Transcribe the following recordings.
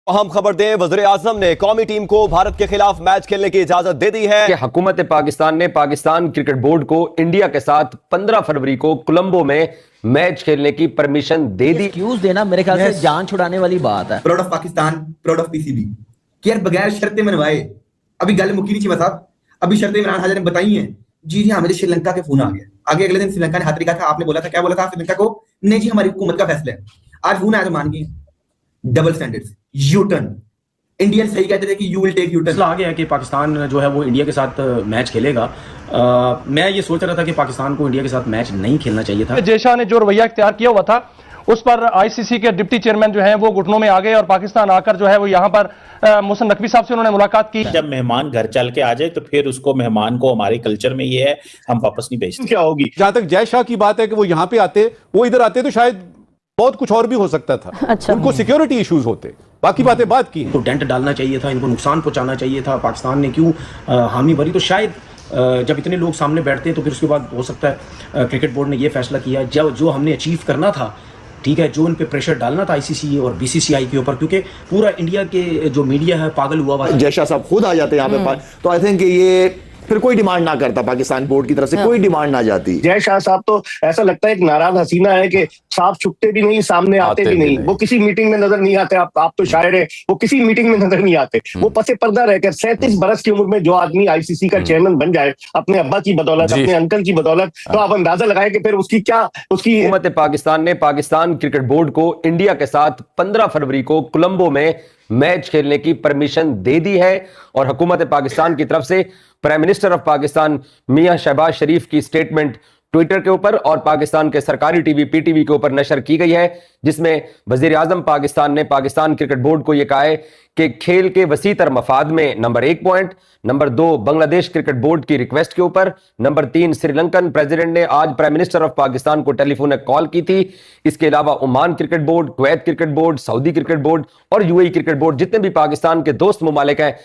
अहम खबर दें, वज़ीर-ए-आज़म ने कौमी टीम को भारत के खिलाफ मैच खेलने की इजाजत दे दी है कि हुकूमत पाकिस्तान ने पाकिस्तान क्रिकेट बोर्ड को इंडिया के साथ 15 फरवरी को कोलंबो में मैच खेलने की परमिशन दे दी। एक्सक्यूज देना मेरे ख्याल से जान छुड़ाने वाली बात है। Proud of Pakistan, proud of PCB कि यार बगैर शर्तें मनवाए अभी गल मुकी नहीं चीमा साहब, अभी शर्तें इमरान हाजिर ने बताई हैं। जी जी, हमें श्रीलंका के फोन आ गया। आगे अगले दिन श्रीलंका ने हाथ दिखा था, आपने बोला था, क्या बोला था श्रीलंका को? नहीं जी, हमारी हुकूमत का फैसला है। आज फोन आया तो मान गए। Double standards, U turn. Indian सही कहते थे कि you will take U turn. आ गया कि पाकिस्तान जो है वो इंडिया के साथ मैच खेलेगा। मैं ये सोच रहा था कि पाकिस्तान को इंडिया के साथ मैच नहीं खेलना चाहिए था। जयशाह ने जो रवैया इख्तियार किया हुआ था उस पर आईसीसी के डिप्टी चेयरमैन जो हैं वो घुटनों में आ गए और पाकिस्तान आकर जो है वो यहाँ पर मोहसिन नकवी साहब से उन्होंने मुलाकात की। जब मेहमान घर चल के आ जाए तो फिर उसको, मेहमान को हमारे कल्चर में ये है, हम वापस नहीं भेजते। क्या होगी? जहां तक जयशाह की बात है कि वो यहाँ पे आते, वो इधर आते तो शायद बहुत कुछ और भी हो सकता था। अच्छा। उनको सिक्योरिटी इश्यूज होते, बाकी बातें बात की। तो डेंट डालना चाहिए था, इनको नुकसान पहुंचाना चाहिए था। पाकिस्तान ने क्यों हामी भरी? तो शायद जब इतने लोग सामने बैठते हैं तो फिर उसके बाद हो सकता है क्रिकेट बोर्ड ने यह फैसला किया जो हमने अचीव करना था, ठीक है, जो इन पे प्रेशर डालना था आईसीसी और बीसीसीआई के ऊपर, क्योंकि पूरा इंडिया के जो मीडिया है पागल हुआ हुआ है। जयशाह साहब खुद आ जाते हैं यहाँ पे, तो आई थिंक ये फिर कोई डिमांड ना करता, पाकिस्तान बोर्ड की तरफ से कोई डिमांड ना जाती। जयशाह साहब तो ऐसा लगता है एक नाराज हसीना है कि साफ छुपते भी नहीं, सामने आते भी नहीं। वो किसी मीटिंग में नजर नहीं आते। आप तो शायर है, वो किसी मीटिंग में नजर नहीं आते। वो पसे पर्दा रहकर 37 बरस की उम्र में जो आदमी आईसीसी का चेयरमैन बन जाए अपने अब्बा की बदौलत, अपने अंकल की बदौलत, तो आप अंदाजा लगाए कि फिर उसकी हुकूमत पाकिस्तान ने पाकिस्तान क्रिकेट बोर्ड को इंडिया के साथ 15 फरवरी को कोलंबो में मैच खेलने की परमिशन दे दी है। और हुकूमत पाकिस्तान की तरफ से प्राइम मिनिस्टर ऑफ पाकिस्तान मियां शहबाज शरीफ की स्टेटमेंट ट्विटर के ऊपर और पाकिस्तान के सरकारी टीवी पीटीवी के ऊपर नशर की गई है, जिसमें वज़ीर-ए-आज़म पाकिस्तान ने पाकिस्तान क्रिकेट बोर्ड को यह कहा है कि खेल के वसीतर मफाद में number 1 point, number 2 Bangladesh cricket board की रिक्वेस्ट के ऊपर, नंबर 3 श्रीलंकन प्रेसिडेंट ने आज प्राइम मिनिस्टर ऑफ पाकिस्तान को टेलीफोन कॉल की थी। इसके अलावा Oman cricket board, Kuwait cricket board, Saudi cricket board और यूएई क्रिकेट बोर्ड, जितने भी पाकिस्तान के दोस्त मुमालिक हैं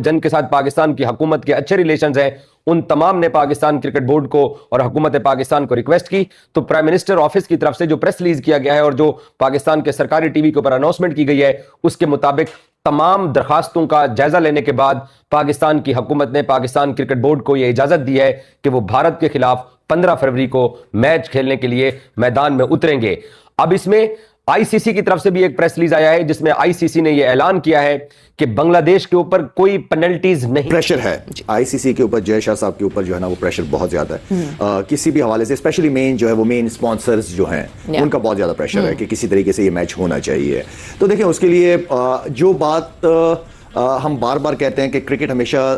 जिनके साथ पाकिस्तान की हुकूमत के अच्छे रिलेशंस हैं, उन तमाम ने पाकिस्तान क्रिकेट बोर्ड को और हुकूमत पाकिस्तान को रिक्वेस्ट की। तो प्राइम मिनिस्टर ऑफिस की तरफ से जो प्रेस रिलीज किया गया है और जो पाकिस्तान के सरकारी टीवी के ऊपर अनाउंसमेंट की गई है, उसके मुताबिक तमाम दरखास्तों का जायजा लेने के बाद पाकिस्तान की हुकूमत ने पाकिस्तान क्रिकेट बोर्ड को यह इजाजत दी है कि वो भारत के खिलाफ 15 फरवरी को मैच खेलने के लिए मैदान में उतरेंगे। अब इसमें आईसीसी की तरफ से भी एक प्रेस रिलीज आया है जिसमें आईसीसी ने यह ऐलान किया है कि बांग्लादेश के ऊपर कोई पेनल्टीज नहीं। प्रेशर है आईसीसी के ऊपर, जयशाह साहब के ऊपर जो है ना वो प्रेशर बहुत ज्यादा है। किसी भी हवाले से, स्पेशली मेन जो है वो मेन स्पॉन्सर्स जो हैं उनका बहुत ज्यादा प्रेशर है कि किसी तरीके से ये मैच होना चाहिए। तो देखिए उसके लिए जो बात हम बार बार कहते हैं कि क्रिकेट हमेशा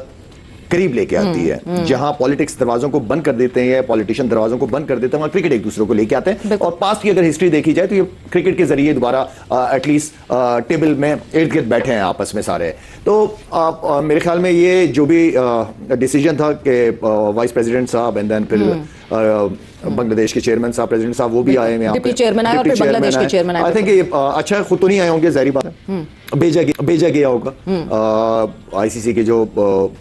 करीब लेके आती है। जहां पॉलिटिक्स दरवाजों को बंद कर देते हैं या पॉलिटिशियन दरवाजों को बंद कर देते हैं, वहां क्रिकेट एक दूसरे को लेके आते हैं। और पास्ट की अगर हिस्ट्री देखी जाए तो ये क्रिकेट के जरिए दोबारा एटलीस्ट टेबल में इर्द गिर्द बैठे हैं आपस में सारे। तो मेरे ख्याल में ये जो भी डिसीजन था कि वाइस प्रेसिडेंट साहब एंड देन फिर बांग्लादेश के चेयरमैन साहब, प्रेसिडेंट साहब वो भी आए हैं, डिप्टी चेयरमैन आए और फिर बांग्लादेश के चेयरमैन आए। आई थिंक ये अच्छा, खुद तो नहीं आए होंगे, जाहिर बात है, भेजा गया होगा आईसीसी के जो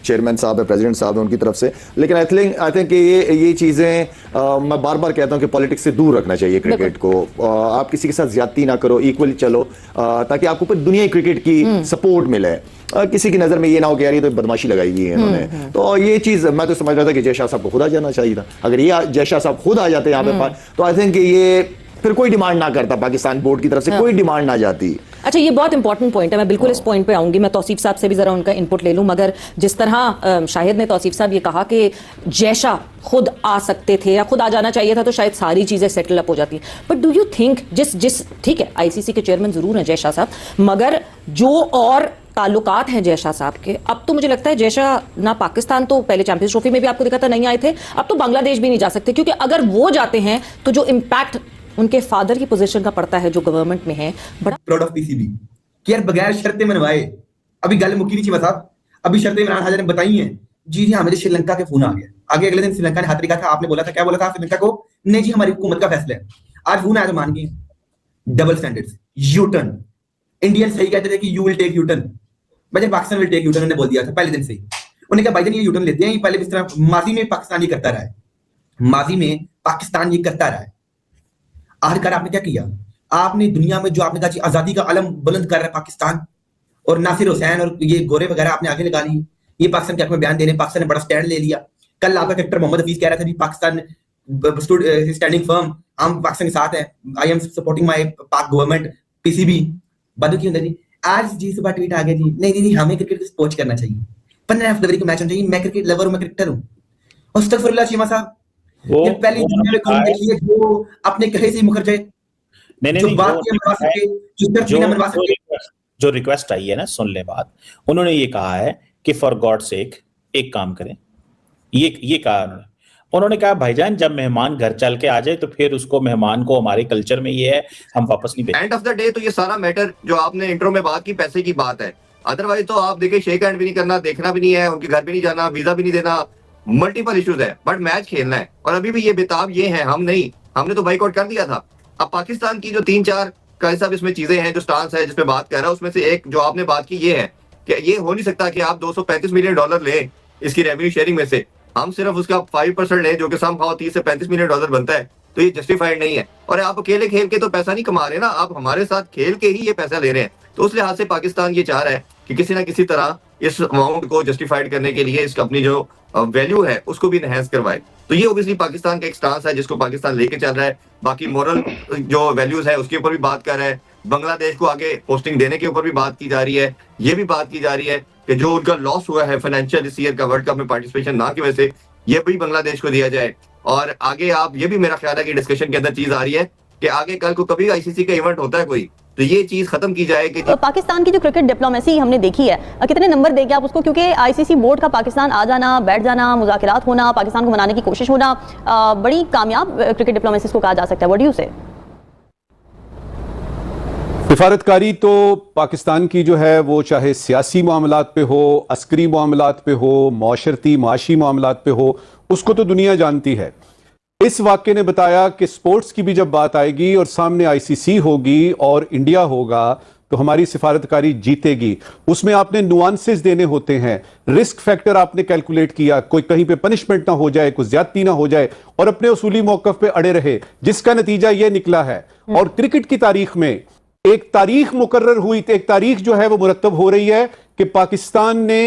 चेयरमैन साहब है, प्रेसिडेंट साहब है, उनकी तरफ से। लेकिन आई थिंक ये चीजें मैं बार बार कहता हूं कि पॉलिटिक्स से दूर रखना चाहिए क्रिकेट को। आप किसी के साथ ज्यादती ना करो, इक्वली चलो, ताकि आपको फिर दुनिया क्रिकेट की सपोर्ट मिले। किसी की नजर में ये ना हो कि यार ये तो बदमाशी लगाई हुई है इन्होंने। तो ये चीज मैं तो समझ रहा था कि जयशाह साहब को खुद आ जाना चाहिए था। अगर ये जयशाह साहब खुद आ जाते यहाँ पे तो आई थिंक ये फिर कोई डिमांड ना करता, पाकिस्तान बोर्ड की तरफ से कोई डिमांड ना जाती। अच्छा, ये बहुत इंपॉर्टेंट पॉइंट है, मैं बिल्कुल इस पॉइंट पे आऊंगी। मैं तौसीफ साहब से भी जरा उनका इनपुट ले लूं, मगर जिस तरह शाहिद ने, तौसीफ साहब, ये कहा कि जयशाह खुद आ सकते थे या खुद आ जाना चाहिए था तो शायद सारी चीजें सेटल अप हो जाती। बट डू यू थिंक जिस ठीक है, आईसीसी के चेयरमैन जरूर हैं जयशाह साहब, मगर जो और ताल्लुकात हैं जयशाह साहब के, अब तो मुझे लगता है जयशाह ना पाकिस्तान, तो पहले चैंपियंस ट्रॉफी में भी आपको दिखा था नहीं आए थे, अब तो बांग्लादेश भी नहीं जा सकते, क्योंकि अगर वो जाते हैं तो जो इम्पैक्ट उनके फादर की पोजीशन का पड़ता है जो गवर्नमेंट में है। बड़ा प्राउड ऑफ पीसीबी कि यार बगैर शर्तें मनवाए अभी गल मुकी नहीं चीमा साहब, अभी शर्तें इमरान हाजिर ने बताई हैं। जी जी, हमें श्रीलंका के फोन आ गया। आगे अगले दिन श्रीलंका ने हाथ दिखा था, आपने बोला था, क्या बोला था श्रीलंका को? नहीं जी, हमारी हुकूमत का फैसला है। आज फोन आया तो मान गए। Double standards, U turn. Indian सही कहते थे कि you will take U turn, भाई Pakistan will take U turn उन्होंने बोल दिया था पहले दिन से ही। उन्होंने कहा भाईजान ये यू टर्न लेते हैं, पहले इस तरह माजी में पाकिस्तान ये करता रहा है, माजी में पाकिस्तान ये करता रहा है। आखिरकार आपने क्या किया? आपने दुनिया में जो आपने कहा आजादी का अलम बुलंद कर रहा है पाकिस्तान, और नासिर हुसैन और ये गोरे वगैरह आपने आगे लगा ली, ये पाकिस्तान के हक में बयान दे रहे हैं, पाकिस्तान ने बड़ा स्टैंड ले लिया। कल आपका क्रिकेटर मोहम्मद हफीज कह रहा था जी पाकिस्तान स्टैंडिंग फर्म, हम पाकिस्तान के साथ हैं, आई एम सपोर्टिंग माय पाक गवर्नमेंट, पीसीबी बदू की होता जी। आज जी सुबह ट्वीट आ गया जी, नहीं हमें क्रिकेट को स्पोर्ट करना चाहिए, 15 फरवरी को मैच होना चाहिए, मैं क्रिकेट लवर हूं, मैं क्रिकेटर हूं। अस्तगफुरुल्लाह चीमा साहब, ये पहली दुनिया में कौन देखी है जो अपने कहे से मुकर जाए, नहीं, जो रिक्वेस्ट आई है ना, सुन ले बात। उन्होंने ये कहा है कि फॉर गॉड सेक एक काम करें, ये कहा उन्होंने कहा भाईजान जब मेहमान घर चल के आ जाए तो फिर उसको मेहमान को हमारे कल्चर में ये है हम वापस नहीं भेजेंगे। एंड ऑफ द डे तो ये सारा मैटर जो आपने इंट्रो में बात की पैसे की बात है, अदरवाइज तो आप देखिए शेक हैंड भी नहीं करना, देखना भी नहीं है, उनके घर भी नहीं जाना, वीजा भी नहीं देना, मल्टीपल इश्यूज है, बट मैच खेलना है। और अभी भी ये बेताब ये है, हमने तो बाइकआउट कर दिया था। अब पाकिस्तान की जो 3-4 का सब इसमें चीजें हैं, जो स्टांस है जिसमें बात कर रहा है, उसमें से एक जो आपने बात की ये है कि ये हो नहीं सकता कि आप $235 मिलियन लें इसकी रेवेन्यू शेयरिंग में से, हम सिर्फ उसका 5% लें जो कि समहाउ $30 से $35 मिलियन बनता है, तो ये जस्टिफाइड नहीं है। और आप अकेले खेल के तो पैसा नहीं कमा रहे ना, आप हमारे साथ खेल के ही ये पैसा ले रहे हैं। तो उस लिहाज से पाकिस्तान ये चाह रहा है कि किसी ना किसी तरह इस अमाउंट को जस्टिफाइड करने के लिए इसका अपनी जो वैल्यू है उसको भी इनहेंस करवाए। तो ये ओबियसली पाकिस्तान का एक स्टांस है जिसको पाकिस्तान लेके चल रहा है। बाकी मोरल जो वैल्यूज है उसके ऊपर भी बात कर रहा है, बांग्लादेश को आगे पोस्टिंग देने के ऊपर भी बात की जा रही है। ये भी बात की जा रही है कि जो उनका लॉस हुआ है फाइनेंशियल इस ईयर का वर्ल्ड कप में पार्टिसिपेशन ना की वजह से, ये भी बांग्लादेश को दिया जाए। और आगे आप ये भी मेरा ख्याल है कि डिस्कशन के अंदर चीज आ रही है कि आगे कल को कभी आईसीसी का इवेंट होता है कोई, तो ये चीज खत्म की जाए कि पाकिस्तान की जो क्रिकेट डिप्लोमेसी हमने देखी है, कितने नंबर देंगे आप उसको? क्योंकि आईसीसी बोर्ड का पाकिस्तान आ जाना, बैठ जाना, मुज़ाकरात होना, पाकिस्तान को मनाने की कोशिश होना, बड़ी कामयाब क्रिकेट डिप्लोमेसी इसको कहा जा सकता है। व्हाट डू यू से? सिफारतकारी तो पाकिस्तान की जो है वो चाहे सियासी मामलात पे हो, अस्करी मामलात पे हो, माशरती माशी मामलात पे हो, उसको तो दुनिया जानती है। इस वाक़े ने बताया कि स्पोर्ट्स की भी जब बात आएगी और सामने आईसीसी होगी और इंडिया होगा तो हमारी सिफारतकारी जीतेगी। उसमें आपने नुआंसेस देने होते हैं, रिस्क फैक्टर आपने कैलकुलेट किया, कोई कहीं पे पनिशमेंट ना हो जाए, कोई ज्यादती ना हो जाए, और अपने उसूली मौकफ पे अड़े रहे, जिसका नतीजा यह निकला है। और क्रिकेट की तारीख में एक तारीख मुकर्रर हुई, एक तारीख जो है वो मुरतब हो रही है कि पाकिस्तान ने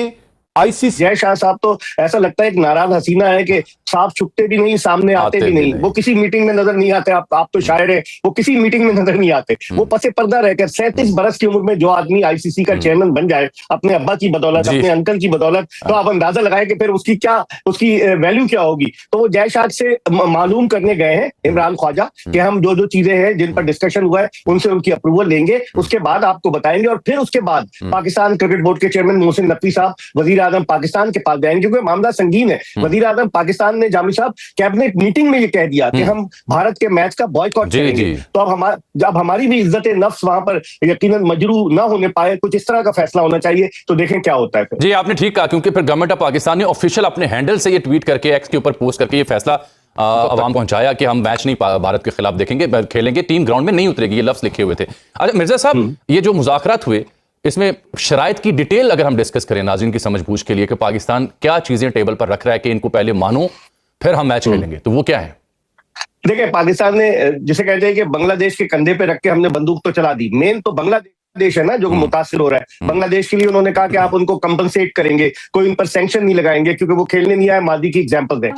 आईसीसी। जय शाह साहब तो ऐसा लगता है एक नाराज हसीना है कि साफ छुपते भी नहीं, सामने आते भी नहीं, वो किसी मीटिंग में नजर नहीं आते। आप तो शायर है, वो किसी मीटिंग में नजर नहीं आते, वो पसे पर्दा रहकर 37 बरस की उम्र में जो आदमी आईसीसी का चेयरमैन बन जाए अपने अब्बा की बदौलत, अपने अंकल की बदौलत, तो आप अंदाजा लगाए कि फिर उसकी वैल्यू क्या होगी। तो वो जय शाह से मालूम करने गए हैं इमरान ख्वाजा कि हम जो चीजें हैं जिन पर डिस्कशन हुआ है उनसे उनकी अप्रूवल लेंगे, उसके बाद आपको बताएंगे। और फिर उसके बाद पाकिस्तान क्रिकेट बोर्ड के चेयरमैन मोहसिन नकवी साहब वजीर आजम पाकिस्तान के पास जाएंगे, क्योंकि मामला संगीन है। वजीर आजम पाकिस्तान ने जामी साहब कैबिनेट मीटिंग में ये कह दिया कि हम भारत के मैच का बॉयकॉट करेंगे। तो अब हमारी भी इज्जत नफ्स वहां पर यकीनन मजरू ना होने पाए, कुछ इस तरह का फैसला होना चाहिए। तो देखें क्या होता है। जी आपने ठीक कहा, क्योंकि फिर गवर्नमेंट ऑफ पाकिस्तान ने ऑफिशियल अपने हैंडल से ये ट्वीट करके एक्स के ऊपर पोस्ट करके ये फैसला अवाम पहुंचाया कि हम मैच नहीं भारत के खिलाफ देखेंगे, खेलेंगे, टीम ग्राउंड में नहीं उतरेगी, ये लफ्ज लिखे हुए थे। अच्छा मिर्जा साहब, ये जो मुज़ाकरात हुए इसमें शराइत की डिटेल अगर हम डिस्कस करें नाज़रीन की समझबूझ के लिए कि पाकिस्तान क्या चीजें टेबल पर रख रहा है कि इनको पहले मानो फिर हम मैच खेलेंगे, तो वो क्या है? देखिए, पाकिस्तान ने जिसे कहते हैं कि बांग्लादेश के कंधे पे रख के हमने बंदूक तो चला दी। मेन तो बांग्लादेश है ना जो मुतासिर हो रहा है। बांग्लादेश के लिए उन्होंने कहा कि आप उनको कंपनसेट करेंगे, कोई उन पर सैंक्शन नहीं लगाएंगे क्योंकि वो खेलने नहीं आए। मादी की एग्जाम्पल दें।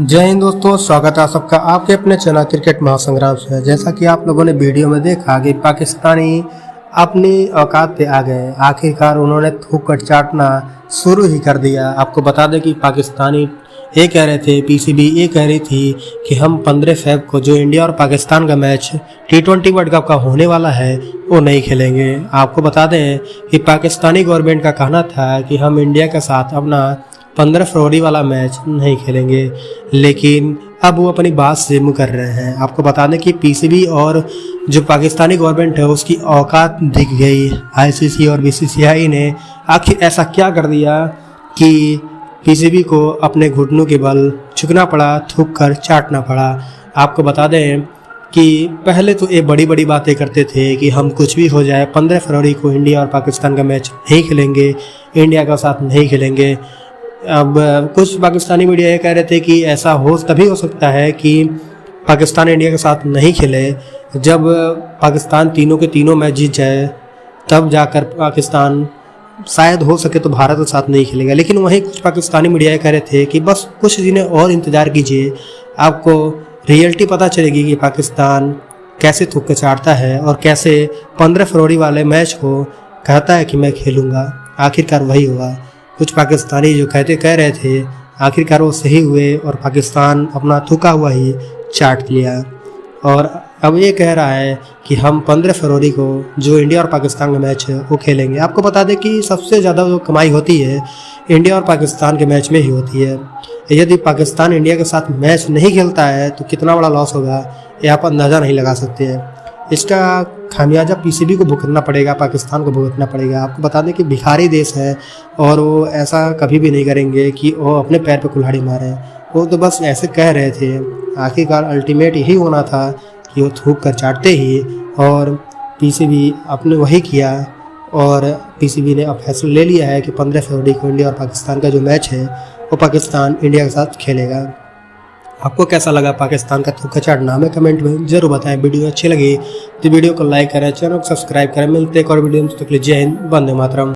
जय हिंद दोस्तों, स्वागत है आप सबका आपके अपने चैनल क्रिकेट महासंग्राम से। जैसा कि आप लोगों ने वीडियो में देखा कि पाकिस्तानी अपनी औकात पे आ गए, आखिरकार उन्होंने थूक कर चाटना शुरू ही कर दिया। आपको बता दें कि पाकिस्तानी ये कह रहे थे, पीसीबी ये कह रही थी कि हम 15 फ़रवरी को जो इंडिया और पाकिस्तान का मैच T20 वर्ल्ड कप का होने वाला है वो नहीं खेलेंगे। आपको बता दें कि पाकिस्तानी गवर्नमेंट का कहना था कि हम इंडिया के साथ अपना 15 फरवरी वाला मैच नहीं खेलेंगे, लेकिन अब वो अपनी बात से मुकर रहे हैं। आपको बता दें कि पीसीबी और जो पाकिस्तानी गवर्नमेंट है उसकी औकात दिख गई। आईसीसी और बीसीसीआई ने आखिर ऐसा क्या कर दिया कि पीसीबी को अपने घुटनों के बल झुकना पड़ा, थूक कर चाटना पड़ा। आपको बता दें कि पहले तो ये बड़ी बड़ी बातें करते थे कि हम कुछ भी हो जाए 15 फरवरी को इंडिया और पाकिस्तान का मैच नहीं खेलेंगे, इंडिया का साथ नहीं खेलेंगे। अब कुछ पाकिस्तानी मीडिया ये कह रहे थे कि ऐसा तभी हो सकता है कि पाकिस्तान इंडिया के साथ नहीं खेले जब पाकिस्तान तीनों के तीनों मैच जीत जाए, तब जाकर पाकिस्तान शायद हो सके तो भारत के साथ नहीं खेलेगा। लेकिन वहीं कुछ पाकिस्तानी मीडिया कह रहे थे कि बस कुछ दिनों और इंतज़ार कीजिए, आपको रियलिटी पता चलेगी कि पाकिस्तान कैसे थूक के चाटता है और कैसे 15 फरवरी वाले मैच को कहता है कि मैं खेलूँगा। आखिरकार वही हुआ। कुछ पाकिस्तानी जो कह रहे थे आखिरकार वो सही हुए और पाकिस्तान अपना थूका हुआ ही चाट लिया। और अब ये कह रहा है कि हम 15 फरवरी को जो इंडिया और पाकिस्तान का मैच है वो खेलेंगे। आपको बता दें कि सबसे ज़्यादा जो कमाई होती है इंडिया और पाकिस्तान के मैच में ही होती है। यदि पाकिस्तान इंडिया के साथ मैच नहीं खेलता है तो कितना बड़ा लॉस होगा ये आप अंदाज़ा नहीं लगा सकते हैं। इसका खामियाजा पीसीबी को भुगतना पड़ेगा, पाकिस्तान को भुगतना पड़ेगा। आपको बता दें कि भिखारी देश है और वो ऐसा कभी भी नहीं करेंगे कि वो अपने पैर पे कुल्हाड़ी मारें। वो तो बस ऐसे कह रहे थे। आखिरकार अल्टीमेट यही होना था कि वो थूक कर चाटते ही, और पीसीबी आपने वही किया और पीसीबी ने अब फैसला ले लिया है कि 15 फरवरी को इंडिया और पाकिस्तान का जो मैच है वो पाकिस्तान इंडिया के साथ खेलेगा। आपको कैसा लगा पाकिस्तान का थूक चाटना हमें कमेंट में जरूर बताएं। वीडियो अच्छी लगी तो वीडियो को लाइक करें, चैनल को सब्सक्राइब करें। मिलते हैं एक और वीडियो में, तब तक के लिए जय हिंद, वंदे मातरम।